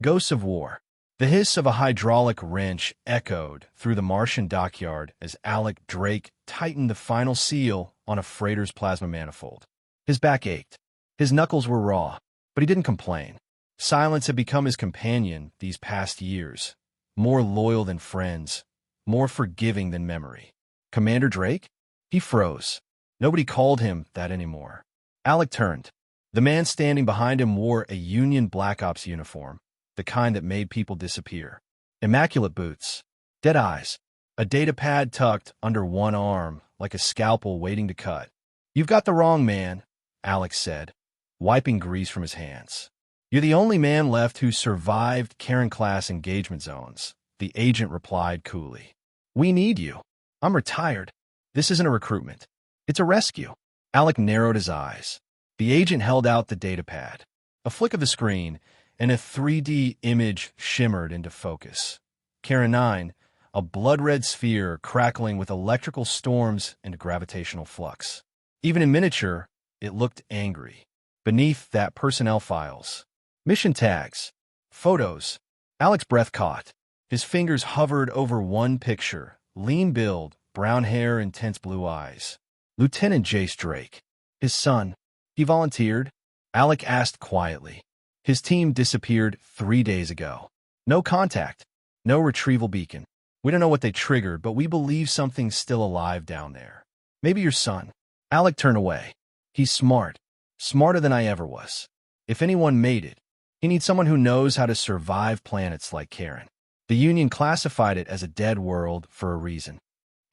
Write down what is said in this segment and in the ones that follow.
Ghosts of war. The hiss of a hydraulic wrench echoed through the Martian dockyard as Alec Drake tightened the final seal on a freighter's plasma manifold. His back ached. His knuckles were raw, but he didn't complain. Silence had become his companion these past years, more loyal than friends, more forgiving than memory. Commander Drake? He froze. Nobody called him that anymore. Alec turned. The man standing behind him wore a Union Black Ops uniform, the kind that made people disappear. Immaculate boots, dead eyes, a data pad tucked under one arm like a scalpel waiting to cut. "You've got the wrong man," Alex said, wiping grease from his hands. "You're the only man left who survived Karen-class engagement zones," the agent replied coolly. "We need you. I'm retired. This isn't a recruitment. It's a rescue." Alec narrowed his eyes. The agent held out the data pad. A flick of the screen, and a 3D image shimmered into focus. Karen 9, a blood-red sphere crackling with electrical storms and gravitational flux. Even in miniature, it looked angry. Beneath that, personnel files. Mission tags. Photos. Alec's breath caught. His fingers hovered over one picture. Lean build, brown hair, intense blue eyes. Lieutenant Jace Drake. His son. He volunteered? Alec asked quietly. His team disappeared 3 days ago. No contact. No retrieval beacon. We don't know what they triggered, but we believe something's still alive down there. Maybe your son. Alec turned away. He's smart. Smarter than I ever was. If anyone made it, he needs someone who knows how to survive planets like Karen. The Union classified it as a dead world for a reason.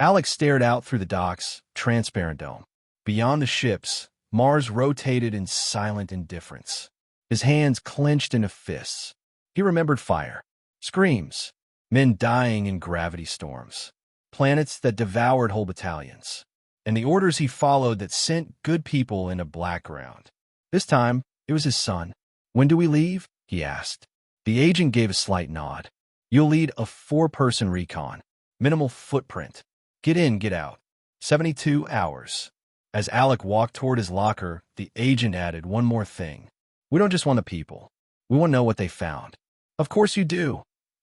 Alex stared out through the dock's transparent dome. Beyond the ships, Mars rotated in silent indifference. His hands clenched into fists. He remembered fire, screams, men dying in gravity storms, planets that devoured whole battalions, and the orders he followed that sent good people into black ground. This time, it was his son. "When do we leave?" he asked. The agent gave a slight nod. "You'll lead a 4-person recon. Minimal footprint. Get in, get out. 72 hours. As Alec walked toward his locker, the agent added one more thing. "We don't just want the people. We want to know what they found." "Of course you do,"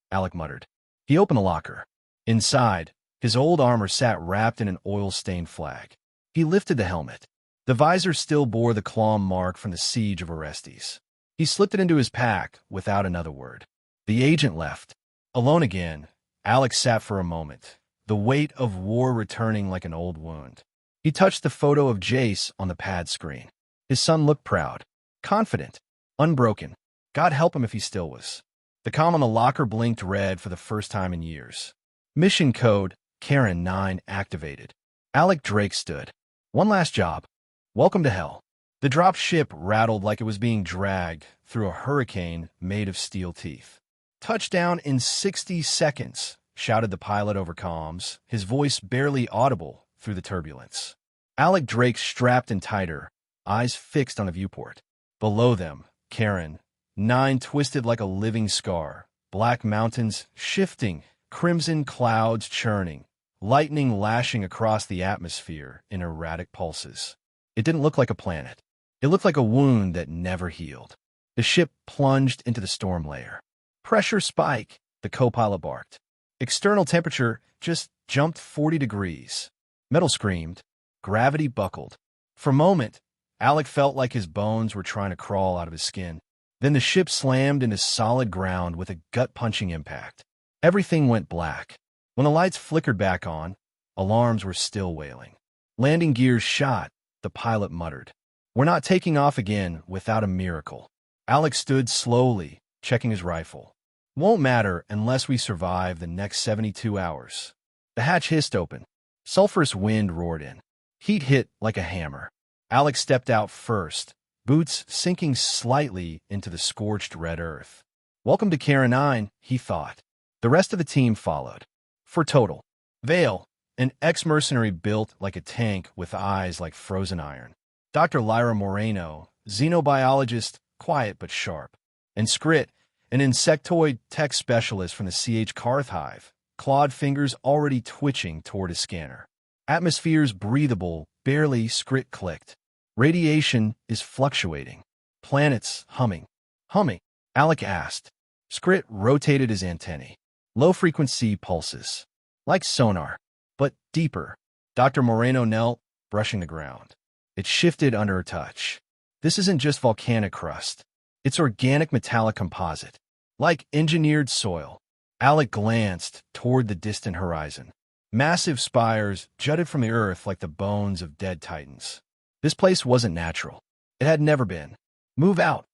Alec muttered. He opened the locker. Inside, his old armor sat wrapped in an oil-stained flag. He lifted the helmet. The visor still bore the claw mark from the siege of Orestes. He slipped it into his pack without another word. The agent left. Alone again, Alex sat for a moment, the weight of war returning like an old wound. He touched the photo of Jace on the pad screen. His son looked proud, confident, unbroken. God help him if he still was. The comm on the locker blinked red for the first time in years. Mission code, Karen 9 activated. Alec Drake stood. "One last job. Welcome to hell." The drop ship rattled like it was being dragged through a hurricane made of steel teeth. "Touchdown in 60 seconds, shouted the pilot over comms, his voice barely audible through the turbulence. Alec Drake strapped in tighter, eyes fixed on a viewport. Below them, Karen 9 twisted like a living scar, black mountains shifting, crimson clouds churning, lightning lashing across the atmosphere in erratic pulses. It didn't look like a planet. It looked like a wound that never healed. The ship plunged into the storm layer. "Pressure spike," the co-pilot barked. External temperature just jumped 40 degrees. Metal screamed. Gravity buckled. For a moment, Alec felt like his bones were trying to crawl out of his skin. Then the ship slammed into solid ground with a gut-punching impact. Everything went black. When the lights flickered back on, alarms were still wailing. Landing gears shot, the pilot muttered. "We're not taking off again without a miracle." Alec stood slowly, checking his rifle. "Won't matter unless we survive the next 72 hours. The hatch hissed open. Sulphurous wind roared in. Heat hit like a hammer. Alec stepped out first, boots sinking slightly into the scorched red earth. "Welcome to Karen 9, he thought. The rest of the team followed. For total. Vale, an ex-mercenary built like a tank with eyes like frozen iron. Dr. Lyra Moreno, xenobiologist, quiet but sharp. And Scrit, an insectoid tech specialist from the CH Karth Hive, clawed fingers already twitching toward his scanner. Atmosphere's breathable, barely. Scrit clicked. Radiation is fluctuating. Planets humming. Humming? Alec asked. Scrit rotated his antennae. Low-frequency pulses. Like sonar, but deeper. Dr. Moreno knelt, brushing the ground. It shifted under her touch. This isn't just volcanic crust. It's organic metallic composite. Like engineered soil. Alec glanced toward the distant horizon. Massive spires jutted from the earth like the bones of dead titans. This place wasn't natural. It had never been. Move out,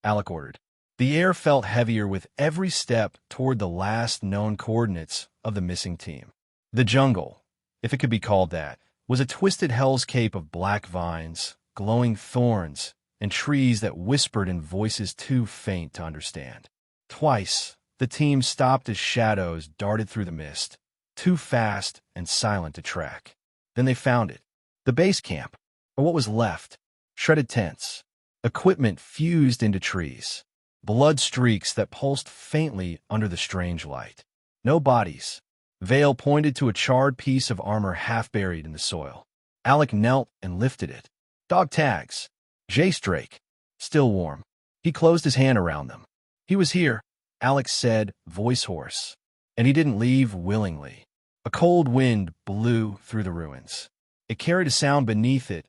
Alec ordered. The air felt heavier with every step toward the last known coordinates of the missing team. The jungle, if it could be called that, was a twisted hellscape of black vines, glowing thorns, and trees that whispered in voices too faint to understand. Twice, the team stopped as shadows darted through the mist, too fast and silent to track. Then they found it. The base camp, or what was left, shredded tents, equipment fused into trees, blood streaks that pulsed faintly under the strange light. No bodies. Vale pointed to a charred piece of armor half buried in the soil. Alec knelt and lifted it. Dog tags. Jace Drake. Still warm. He closed his hand around them. He was here, Alec said, voice hoarse. And he didn't leave willingly. A cold wind blew through the ruins. It carried a sound beneath it,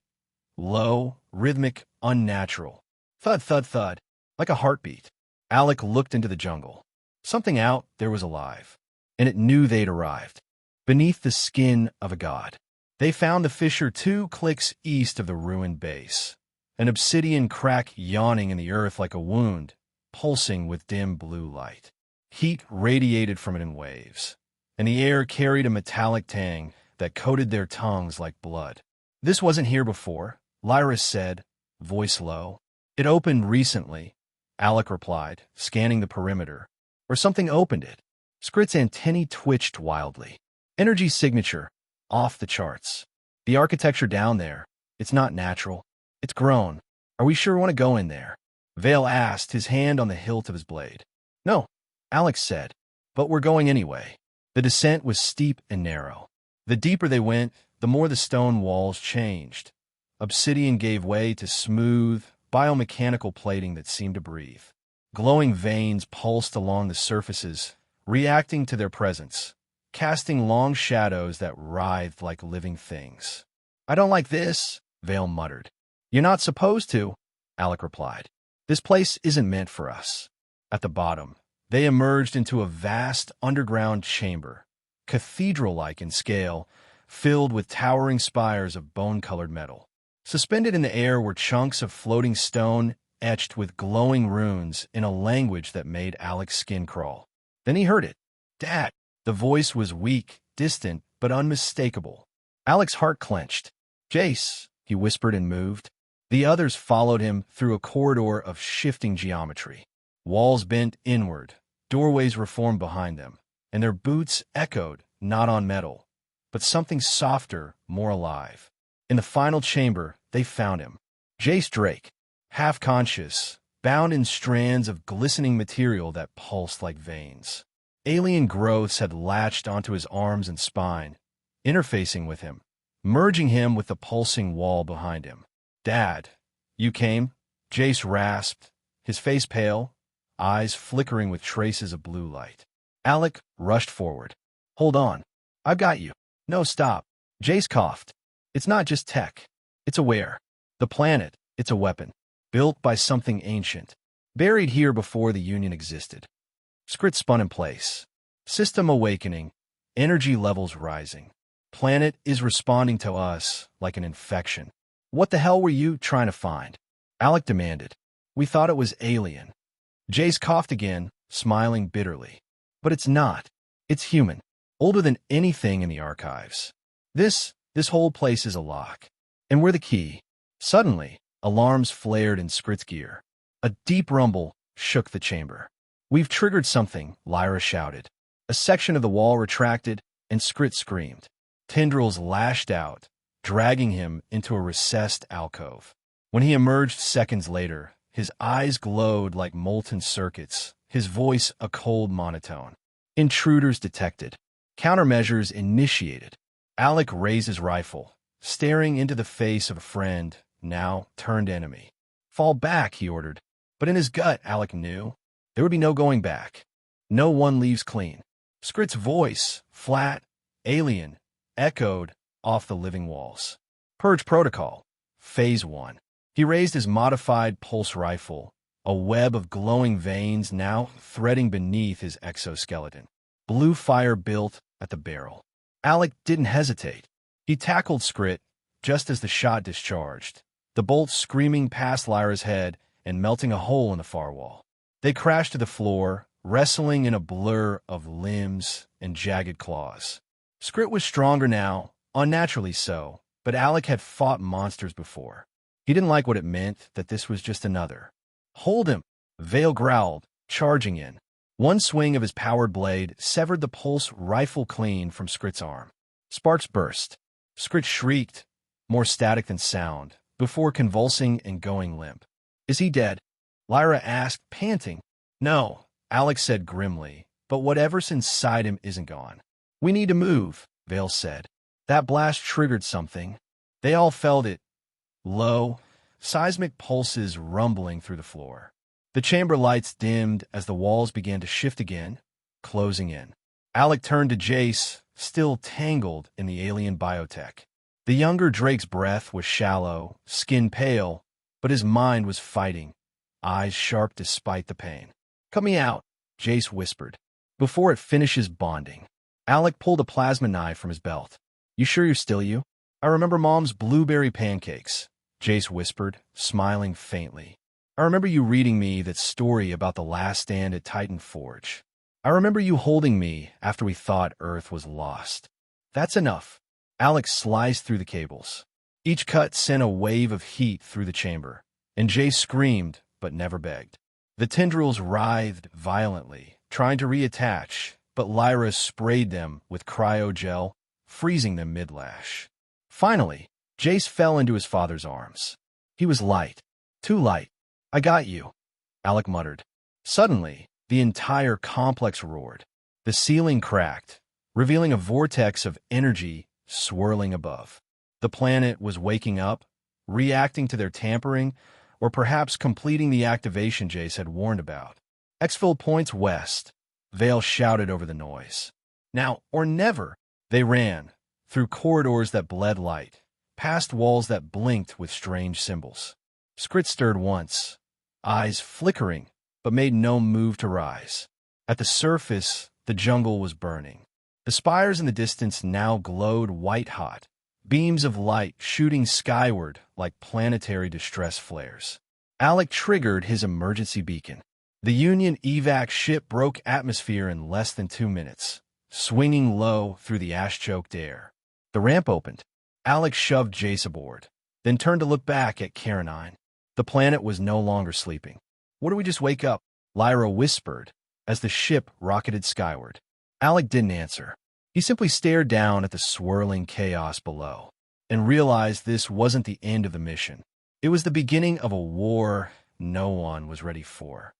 low, rhythmic, unnatural. Thud, thud, thud, like a heartbeat. Alec looked into the jungle. Something out there was alive, and it knew they'd arrived. Beneath the skin of a god. They found the fissure 2 clicks east of the ruined base. An obsidian crack yawning in the earth like a wound, pulsing with dim blue light. Heat radiated from it in waves, and the air carried a metallic tang that coated their tongues like blood. This wasn't here before, Lyra said, voice low. It opened recently, Alec replied, scanning the perimeter. Or something opened it. Scrit's antennae twitched wildly. Energy signature, off the charts. The architecture down there, it's not natural. It's grown. Are we sure we want to go in there? Vale asked, his hand on the hilt of his blade. No, Alex said, but we're going anyway. The descent was steep and narrow. The deeper they went, the more the stone walls changed. Obsidian gave way to smooth, biomechanical plating that seemed to breathe. Glowing veins pulsed along the surfaces, reacting to their presence, casting long shadows that writhed like living things. I don't like this, Vale muttered. You're not supposed to, Alec replied. This place isn't meant for us. At the bottom, they emerged into a vast underground chamber, cathedral-like in scale, filled with towering spires of bone-colored metal. Suspended in the air were chunks of floating stone etched with glowing runes in a language that made Alec's skin crawl. Then he heard it. Dad! The voice was weak, distant, but unmistakable. Alec's heart clenched. Jace, he whispered and moved. The others followed him through a corridor of shifting geometry. Walls bent inward, doorways reformed behind them, and their boots echoed, not on metal, but something softer, more alive. In the final chamber, they found him. Jace Drake, half-conscious, bound in strands of glistening material that pulsed like veins. Alien growths had latched onto his arms and spine, interfacing with him, merging him with the pulsing wall behind him. Dad, you came? Jace rasped, his face pale, eyes flickering with traces of blue light. Alec rushed forward. Hold on. I've got you. No, stop. Jace coughed. It's not just tech. It's aware. The planet, it's a weapon. Built by something ancient. Buried here before the Union existed. Scrit spun in place. System awakening. Energy levels rising. Planet is responding to us like an infection. What the hell were you trying to find? Alec demanded. We thought it was alien. Jace coughed again, smiling bitterly. But it's not. It's human. Older than anything in the archives. This whole place is a lock. And we're the key. Suddenly, alarms flared in Scrit's gear. A deep rumble shook the chamber. We've triggered something, Lyra shouted. A section of the wall retracted, and Scrit screamed. Tendrils lashed out, dragging him into a recessed alcove. When he emerged seconds later, his eyes glowed like molten circuits, his voice a cold monotone. Intruders detected. Countermeasures initiated. Alec raised his rifle, staring into the face of a friend, now turned enemy. Fall back, he ordered. But in his gut, Alec knew. There would be no going back. No one leaves clean. Scrit's voice, flat, alien, echoed off the living walls. Purge Protocol. Phase 1. He raised his modified pulse rifle, a web of glowing veins now threading beneath his exoskeleton. Blue fire built at the barrel. Alec didn't hesitate. He tackled Scrit just as the shot discharged, the bolt screaming past Lyra's head and melting a hole in the far wall. They crashed to the floor, wrestling in a blur of limbs and jagged claws. Scrit was stronger now, unnaturally so, but Alec had fought monsters before. He didn't like what it meant that this was just another. Hold him, Vale growled, charging in. One swing of his powered blade severed the pulse rifle clean from Scrit's arm. Sparks burst. Scrit shrieked, more static than sound, before convulsing and going limp. Is he dead? Lyra asked, panting. No, Alex said grimly, but whatever's inside him isn't gone. We need to move, Vale said. That blast triggered something. They all felt it. Low, seismic pulses rumbling through the floor. The chamber lights dimmed as the walls began to shift again, closing in. Alec turned to Jace, still tangled in the alien biotech. The younger Drake's breath was shallow, skin pale, but his mind was fighting, eyes sharp despite the pain. Cut me out, Jace whispered. Before it finishes bonding. Alec pulled a plasma knife from his belt. You sure you're still you? I remember Mom's blueberry pancakes, Jace whispered, smiling faintly. I remember you reading me that story about the last stand at Titan Forge. I remember you holding me after we thought Earth was lost. That's enough. Alex sliced through the cables. Each cut sent a wave of heat through the chamber, and Jace screamed, but never begged. The tendrils writhed violently, trying to reattach, but Lyra sprayed them with cryogel, freezing them mid-lash. Finally, Jace fell into his father's arms. He was light. Too light. I got you, Alec muttered. Suddenly, the entire complex roared. The ceiling cracked, revealing a vortex of energy swirling above. The planet was waking up, reacting to their tampering, or perhaps completing the activation Jace had warned about. Exfil points west. Vale shouted over the noise. Now or never, they ran, through corridors that bled light, past walls that blinked with strange symbols. Scrit stirred once, eyes flickering, but made no move to rise. At the surface, the jungle was burning. The spires in the distance now glowed white-hot, beams of light shooting skyward like planetary distress flares. Alec triggered his emergency beacon. The Union evac ship broke atmosphere in less than 2 minutes, swinging low through the ash-choked air. The ramp opened. Alec shoved Jace aboard, then turned to look back at Karenine. The planet was no longer sleeping. What do we just wake up? Lyra whispered as the ship rocketed skyward. Alec didn't answer. He simply stared down at the swirling chaos below and realized this wasn't the end of the mission. It was the beginning of a war no one was ready for.